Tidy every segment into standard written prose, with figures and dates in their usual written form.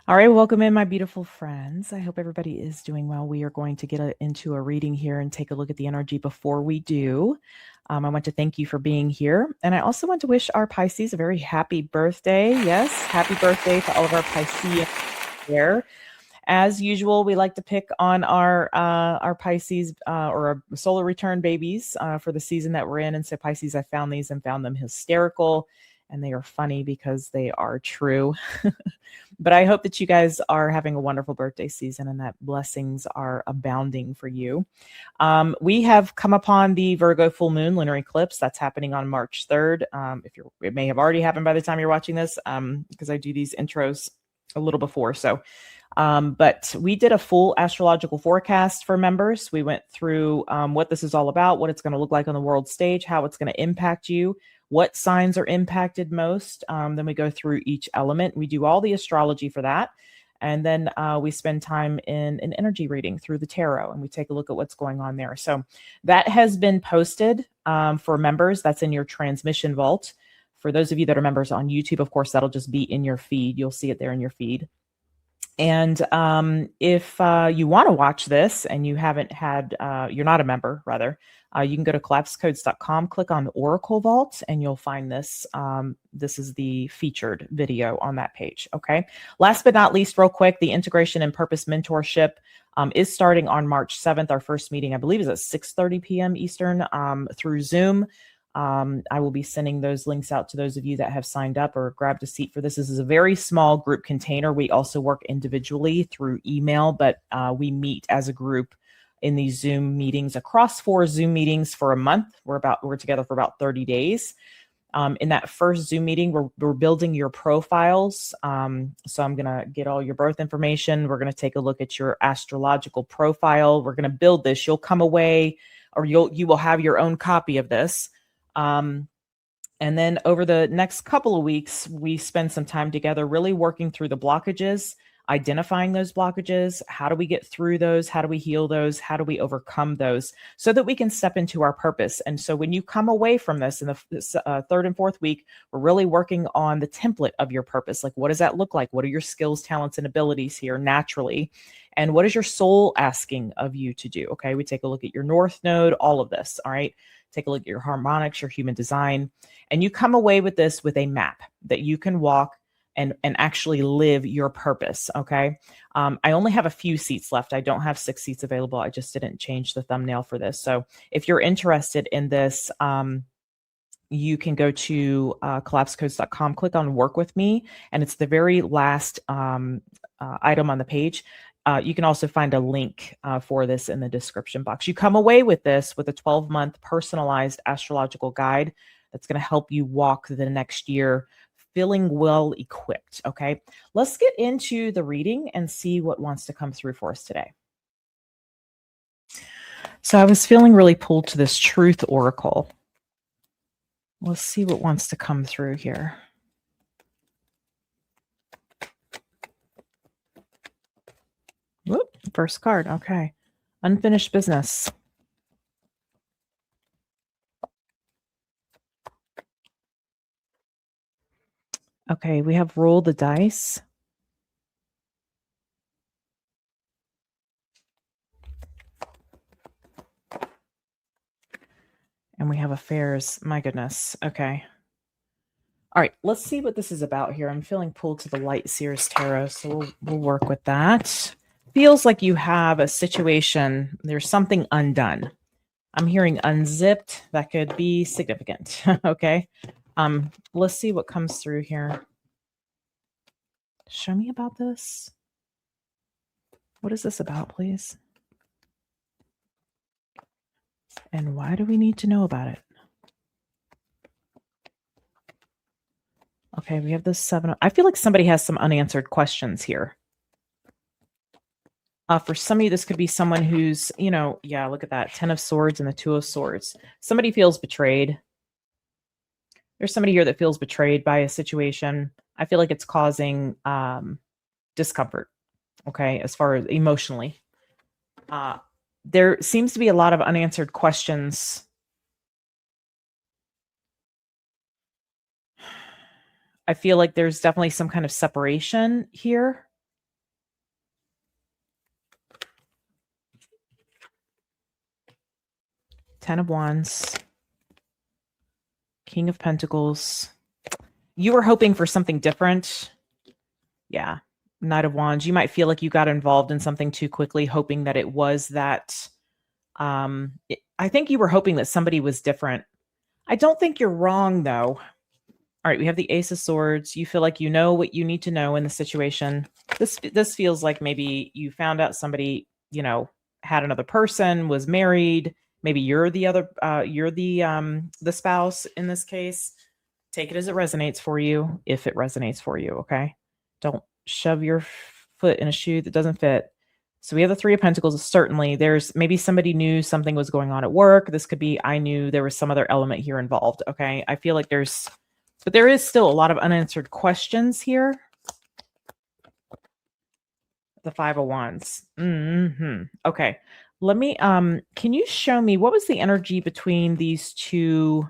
All right, welcome in, my beautiful friends. I hope everybody is doing well. We are going to get into a reading here and take a look at the energy before we do. I want to thank you for being here. And I also want to wish our Pisces a very happy birthday. Yes, happy birthday to all of our Pisceans there. As usual, we like to pick on our Pisces or our solar return babies for the season that we're in. And so Pisces, I found these and found them hysterical. And they are funny because they are true. But I hope that you guys are having a wonderful birthday season and that blessings are abounding for you. We have come upon the Virgo full moon lunar eclipse that's happening on March 3rd. It may have already happened by the time you're watching this because I do these intros a little before. But we did a full astrological forecast for members. We went through what this is all about, what it's going to look like on the world stage, how it's going to impact you, what signs are impacted most. Then we go through each element. We do all the astrology for that. And then we spend time in an energy reading through the tarot, and we take a look at what's going on there. So that has been posted for members. That's in your transmission vault. For those of you that are members on YouTube, of course, that'll just be in your feed. You'll see it there in your feed. And if you want to watch this and you haven't had, you're not a member, rather, you can go to collapsecodes.com, click on Oracle Vault, and you'll find this. This is the featured video on that page. Okay. Last but not least, real quick, the Integration and Purpose Mentorship is starting on March 7th. Our first meeting, I believe, is at 6:30 p.m. Eastern through Zoom. I will be sending those links out to those of you that have signed up or grabbed a seat for this. This is a very small group container. We also work individually through email, but we meet as a group in these Zoom meetings across 4 Zoom meetings for a month. We're together for about 30 days. In that first Zoom meeting, we're building your profiles. So I'm going to get all your birth information. We're going to take a look at your astrological profile. We're going to build this. You'll come away, or you will have your own copy of this. And then over the next couple of weeks, we spend some time together really working through the blockages, identifying those blockages. How do we get through those? How do we heal those? How do we overcome those so that we can step into our purpose? And so when you come away from this in the third and fourth week, we're really working on the template of your purpose. Like, what does that look like? What are your skills, talents, and abilities here naturally? And what is your soul asking of you to do? Okay, we take a look at your North Node, all of this. All right. Take a look at your harmonics, your human design, and you come away with this with a map that you can walk and actually live your purpose. Okay. I only have a few seats left. I don't have 6 seats available. I just didn't change the thumbnail for this. So if you're interested in this, you can go to collapsecodes.com, click on work with me, and it's the very last item on the page. You can also find a link for this in the description box. You come away with this with a 12-month personalized astrological guide that's going to help you walk the next year feeling well equipped. Okay, let's get into the reading and see what wants to come through for us today. So I was feeling really pulled to this Truth Oracle. Let's see what wants to come through here. Whoop, first card. Okay. Unfinished business. Okay, we have roll the dice. And we have affairs. My goodness. Okay. All right, let's see what this is about here. I'm feeling pulled to the Light Seers Tarot, so we'll work with that. Feels like you have a situation, there's something undone. I'm hearing unzipped. That could be significant. Okay. Let's see what comes through here. Show me about this. What is this about, please? And why do we need to know about it? Okay, we have this 7. I feel like somebody has some unanswered questions here. For some of you, this could be someone who's, yeah, look at that. 10 of Swords and the 2 of Swords. Somebody feels betrayed. There's somebody here that feels betrayed by a situation. I feel like it's causing discomfort, okay, as far as emotionally. There seems to be a lot of unanswered questions. I feel like there's definitely some kind of separation here. 10 of Wands, King of Pentacles. You were hoping for something different. Yeah. Knight of Wands. You might feel like you got involved in something too quickly, hoping that it was that. I think you were hoping that somebody was different. I don't think you're wrong, though. All right, we have the Ace of Swords. You feel like you know what you need to know in the situation. This feels like maybe you found out somebody, you know, had another person, was married. Maybe you're the other, you're the spouse in this case. Take it as it resonates for you, if it resonates for you. Okay, don't shove your foot in a shoe that doesn't fit. So we have the Three of Pentacles. Certainly, there's maybe somebody knew something was going on at work. This could be I knew there was some other element here involved. Okay, I feel like but there is still a lot of unanswered questions here. The Five of Wands. Okay. Let me, can you show me what was the energy between these two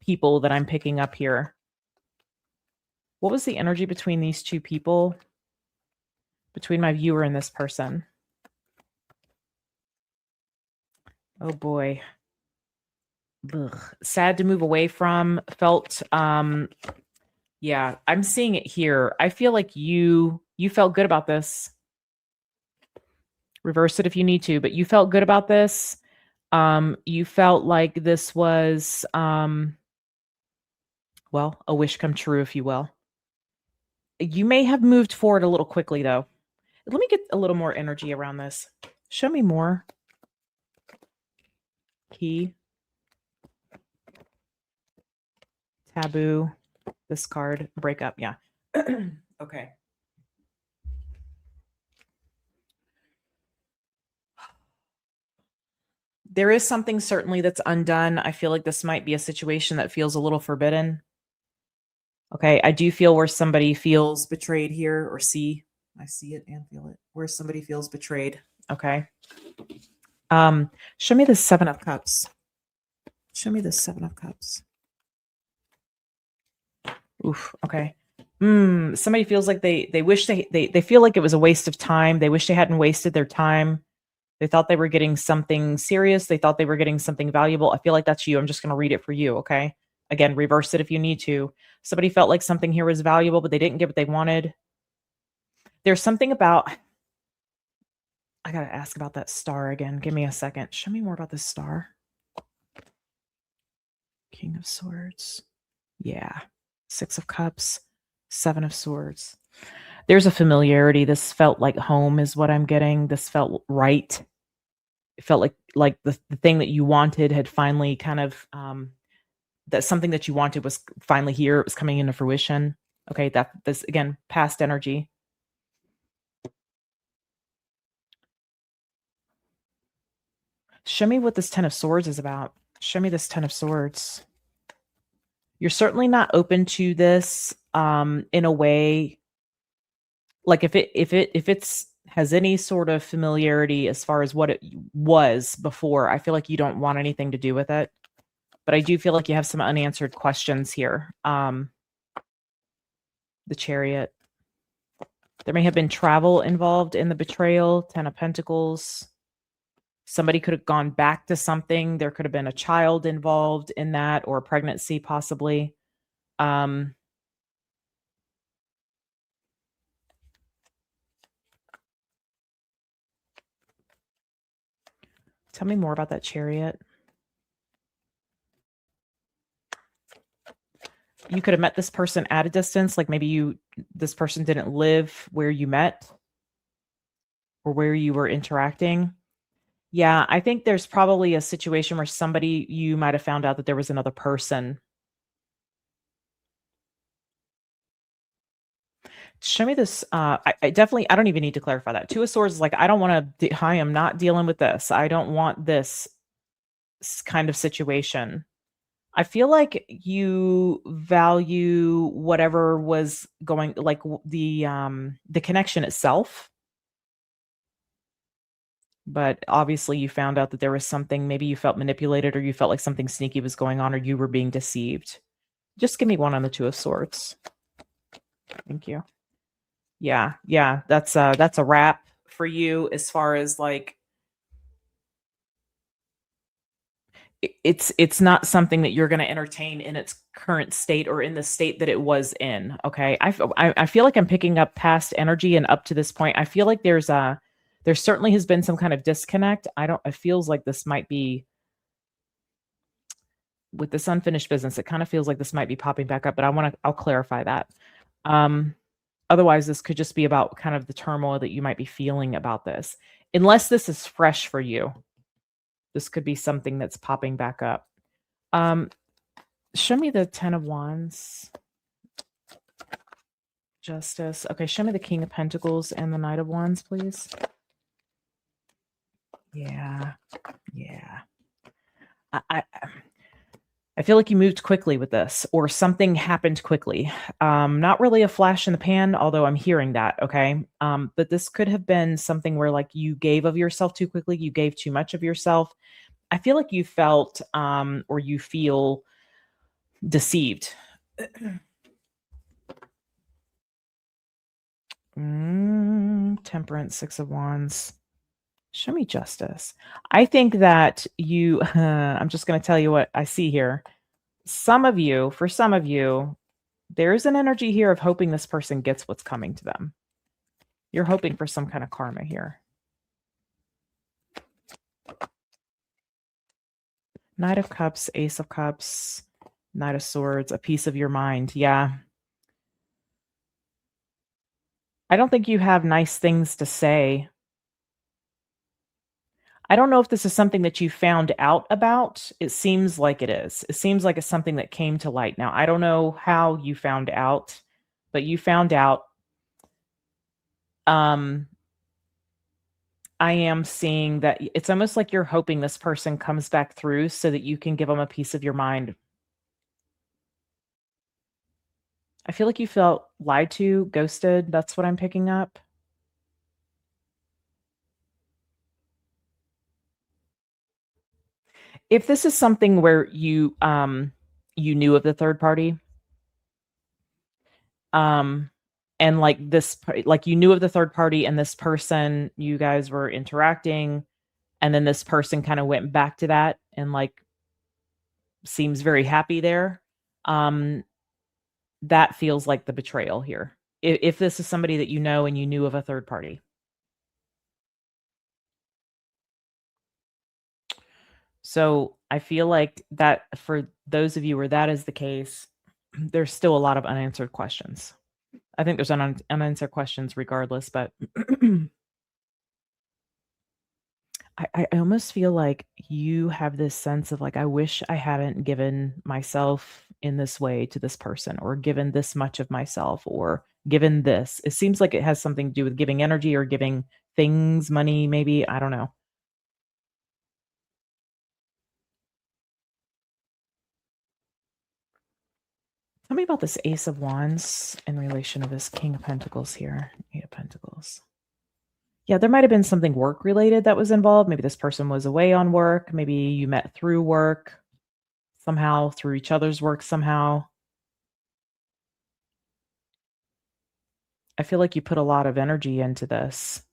people that I'm picking up here? What was the energy between these two people? Between my viewer and this person? Oh boy. Ugh. Sad to move away from. Felt, yeah, I'm seeing it here. I feel like you felt good about this. Reverse it if you need to, but you felt good about this. You felt like this was, well, a wish come true, if you will. You may have moved forward a little quickly, though. Let me get a little more energy around this. Show me more. Key. Taboo. This card. Breakup. Yeah. Okay. There is something certainly that's undone. I feel like this might be a situation that feels a little forbidden. Okay. I do feel where somebody feels betrayed here, or see. I see it and feel it. Where somebody feels betrayed. Okay. Show me the Seven of Cups. Show me the Seven of Cups. Oof. Okay. Somebody feels like they wish they feel like it was a waste of time. They wish they hadn't wasted their time. They thought they were getting something serious. They thought they were getting something valuable. I feel like that's you. I'm just going to read it for you. Okay. Again, reverse it if you need to. Somebody felt like something here was valuable, but they didn't get what they wanted. There's something about, I got to ask about that star again. Give me a second. Show me more about this star. King of Swords. Yeah. Six of Cups. Seven of Swords. There's a familiarity. This felt like home is what I'm getting. This felt right. It felt like the thing that you wanted had finally kind of, that something that you wanted was finally here. It was coming into fruition. Okay. This again, past energy. Show me what this Ten of Swords is about. Show me this Ten of Swords. You're certainly not open to this in a way, like if it's has any sort of familiarity as far as what it was before, I feel like you don't want anything to do with it. But I do feel like you have some unanswered questions here. The Chariot. There may have been travel involved in the betrayal. Ten of Pentacles. Somebody could have gone back to something. There could have been a child involved in that, or a pregnancy possibly. Tell me more about that Chariot. You could have met this person at a distance. Like maybe this person didn't live where you met or where you were interacting. Yeah, I think there's probably a situation where you might have found out that there was another person. Show me this. I definitely, I don't even need to clarify that. Two of Swords is like, I don't want to, I am not dealing with this. I don't want this kind of situation. I feel like you value whatever was going, like the connection itself. But obviously you found out that there was something, maybe you felt manipulated, or you felt like something sneaky was going on, or you were being deceived. Just give me one on the Two of Swords. Thank you. Yeah, that's a wrap for you as far as like, it's not something that you're going to entertain in its current state or in the state that it was in. Okay. I feel like I'm picking up past energy and up to this point. I feel like there certainly has been some kind of disconnect. It feels like this might be with this unfinished business. It kind of feels like this might be popping back up, but I'll clarify that. Um, Otherwise, this could just be about kind of the turmoil that you might be feeling about this. Unless this is fresh for you, this could be something that's popping back up. Show me the 10 of Wands. Justice. Okay, show me the King of Pentacles and the Knight of Wands, please. Yeah. Yeah. I feel like you moved quickly with this, or something happened quickly. Not really a flash in the pan, although I'm hearing that, okay? But this could have been something where like you gave of yourself too quickly, you gave too much of yourself. I feel like you felt or you feel deceived. Temperance, 6 of Wands. Show me justice. I think that you, I'm just going to tell you what I see here. For some of you, there's an energy here of hoping this person gets what's coming to them. You're hoping for some kind of karma here. Knight of Cups, Ace of Cups, Knight of Swords, a piece of your mind. Yeah. I don't think you have nice things to say. I don't know if this is something that you found out about. It seems like it is. It seems like it's something that came to light. Now, I don't know how you found out, but you found out. I am seeing that it's almost like you're hoping this person comes back through so that you can give them a piece of your mind. I feel like you felt lied to, ghosted. That's what I'm picking up. If this is something where you knew of the third party, and like you knew of the third party and this person, you guys were interacting, and then this person kind of went back to that and like seems very happy there. That feels like the betrayal here. If this is somebody that you know and you knew of a third party. So I feel like that for those of you where that is the case, there's still a lot of unanswered questions. I think there's unanswered questions regardless, but I almost feel like you have this sense of like, I wish I hadn't given myself in this way to this person, or given this much of myself, or given this. It seems like it has something to do with giving energy or giving things, money, maybe. I don't know. Tell me about this Ace of Wands in relation to this King of Pentacles here. Eight of Pentacles. Yeah, there might have been something work related that was involved. Maybe this person was away on work. Maybe you met through work somehow, through each other's work somehow. I feel like you put a lot of energy into this,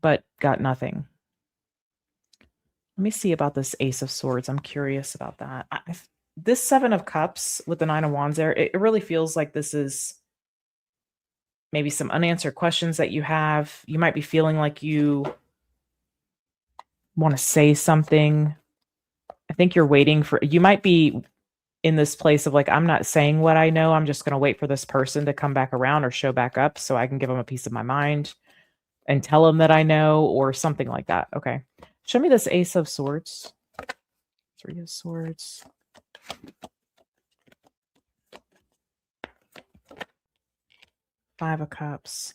but got nothing. Let me see about this Ace of Swords. I'm curious about that. This Seven of Cups with the Nine of Wands there, it really feels like this is maybe some unanswered questions that you have. You might be feeling like you want to say something. I think you're waiting for, you might be in this place of like, I'm not saying what I know. I'm just going to wait for this person to come back around or show back up so I can give them a piece of my mind and tell them that I know, or something like that. Okay. Show me this Ace of Swords. Three of Swords. Five of Cups.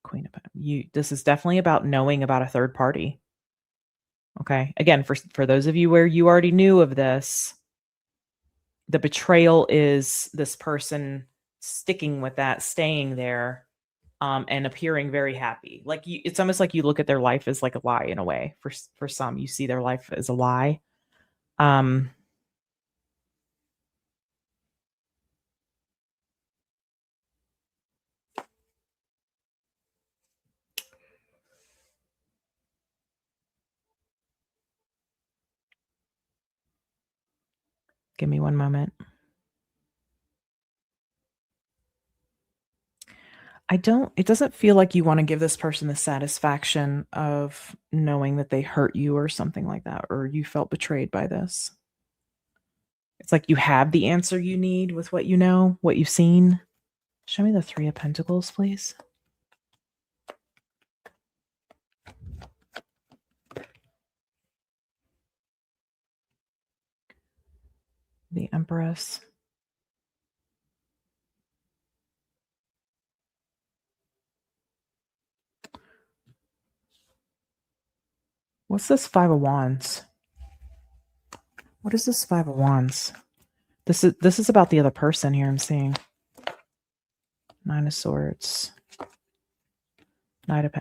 Queen of Pentacles. This is definitely about knowing about a third party. Okay. Again, for those of you where you already knew of this, the betrayal is this person sticking with that, staying there, and appearing very happy. Like it's almost like you look at their life as like a lie in a way. For some, you see their life as a lie. Give me one moment. It doesn't feel like you want to give this person the satisfaction of knowing that they hurt you or something like that, or you felt betrayed by this. It's like you have the answer you need with what you know, what you've seen. Show me the Three of Pentacles, please. The Empress. What's this Five of Wands? What is this Five of Wands? This is about the other person here I'm seeing. Nine of Swords. Knight of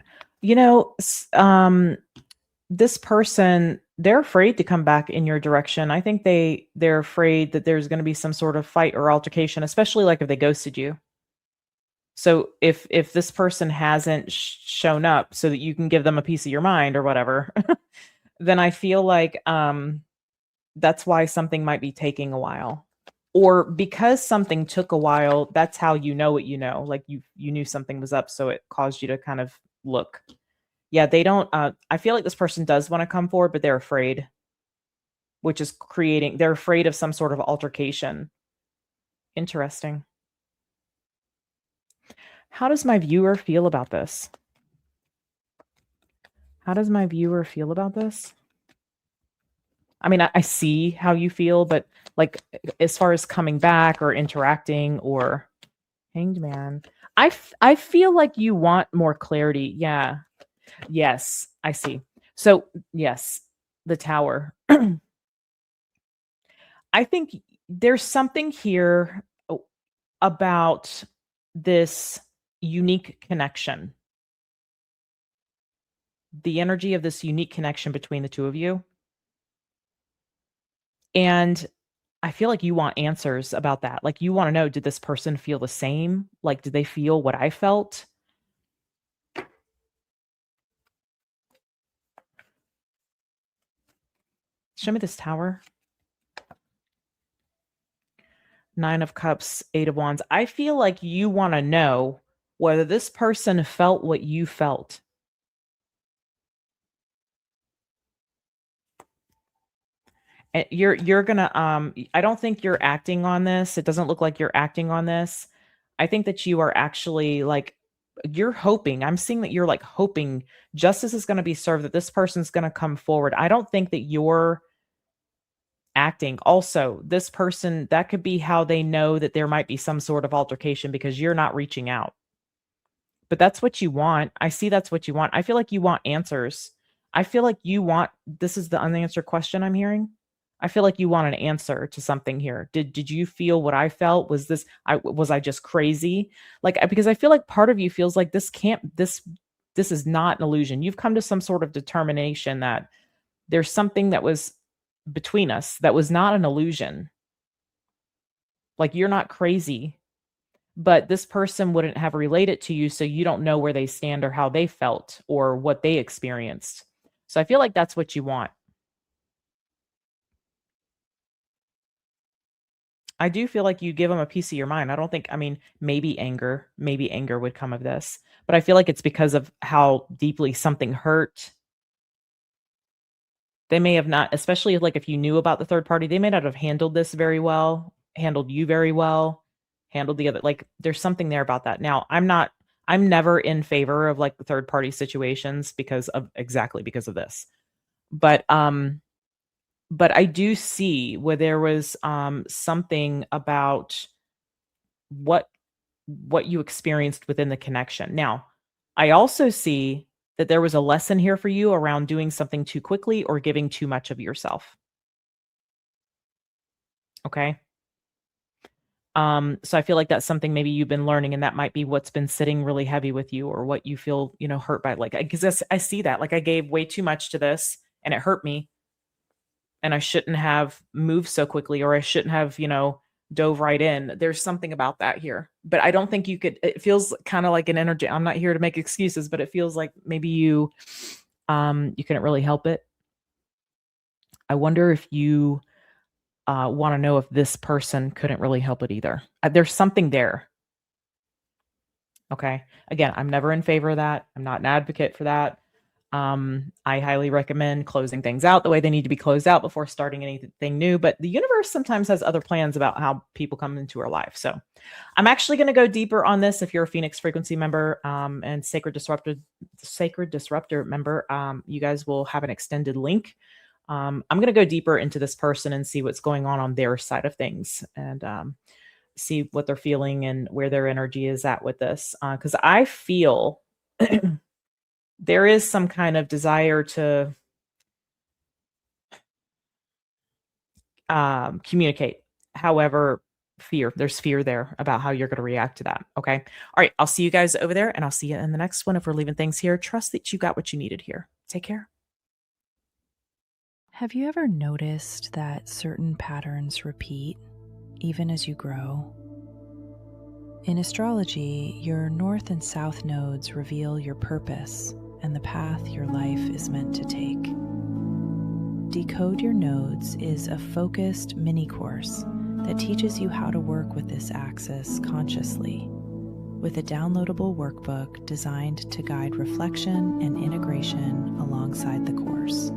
this person, they're afraid to come back in your direction. I think they're afraid that there's going to be some sort of fight or altercation, especially like if they ghosted you. So if this person hasn't shown up so that you can give them a piece of your mind or whatever, then I feel like that's why something might be taking a while. Or because something took a while, that's how you know what you know. Like you knew something was up, so it caused you to kind of look. Yeah, they don't I feel like this person does want to come forward, but they're afraid, which is they're afraid of some sort of altercation. Interesting. How does my viewer feel about this? How does my viewer feel about this? I mean, I see how you feel, but like as far as coming back or interacting or Hanged Man, I feel like you want more clarity. Yeah. Yes, I see. So, yes, the Tower. I think there's something here about this unique connection. The energy of this unique connection between the two of you. And I feel like you want answers about that. Like you want to know, did this person feel the same? Like, did they feel what I felt? Show me this Tower. Nine of Cups, Eight of Wands. I feel like you want to know whether this person felt what you felt. And you're gonna I don't think you're acting on this. It doesn't look like you're acting on this. I think that you are actually like you're hoping. I'm seeing that you're like hoping justice is going to be served, that this person's going to come forward. I don't think that you're acting. Also, this person, that could be how they know that there might be some sort of altercation because you're not reaching out. But that's what you want. I see that's what you want. I feel like you want answers. I feel like you want this is the unanswered question I'm hearing. I feel like you want an answer to something here. Did you feel what I felt? Was I just crazy? Like because I feel like part of you feels like this is not an illusion. You've come to some sort of determination that there's something that was between us that was not an illusion. Like you're not crazy, but this person wouldn't have related to you, so you don't know where they stand or how they felt or what they experienced. So I feel like that's what you want. I do feel like you give them a piece of your mind. I don't think, I mean, maybe anger would come of this, but I feel like it's because of how deeply something hurt. They may have not, especially like if you knew about the third party, they may not have handled this very well, handled you very well, handled the other. Like there's something there about that. Now, I'm never in favor of like the third party situations because of this. But I do see where there was something about what you experienced within the connection. Now, I also see that there was a lesson here for you around doing something too quickly or giving too much of yourself. Okay? So I feel like that's something maybe you've been learning, and that might be what's been sitting really heavy with you or what you feel, hurt by. Like, because I see that. Like, I gave way too much to this and it hurt me. And I shouldn't have moved so quickly, or I shouldn't have, dove right in. There's something about that here. But I don't think you could, it feels kind of like an energy. I'm not here to make excuses, but it feels like maybe you couldn't really help it. I wonder if you want to know if this person couldn't really help it either. There's something there. Okay. Again, I'm never in favor of that. I'm not an advocate for that. I highly recommend closing things out the way they need to be closed out before starting anything new. But the universe sometimes has other plans about how people come into our life. So I'm actually going to go deeper on this. If you're a Phoenix Frequency member and Sacred Disruptor member, you guys will have an extended link. I'm going to go deeper into this person and see what's going on their side of things, and see what they're feeling and where their energy is at with this. Because I feel there is some kind of desire to communicate. However, there's fear there about how you're going to react to that. Okay. All right. I'll see you guys over there, and I'll see you in the next one. If we're leaving things here, trust that you got what you needed here. Take care. Have you ever noticed that certain patterns repeat even as you grow? In astrology, your north and south nodes reveal your purpose and the path your life is meant to take. Decode Your Nodes is a focused mini course that teaches you how to work with this axis consciously, with a downloadable workbook designed to guide reflection and integration alongside the course.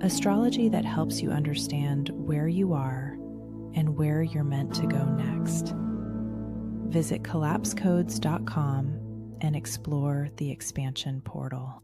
Astrology that helps you understand where you are and where you're meant to go next. Visit collapsecodes.com and explore the expansion portal.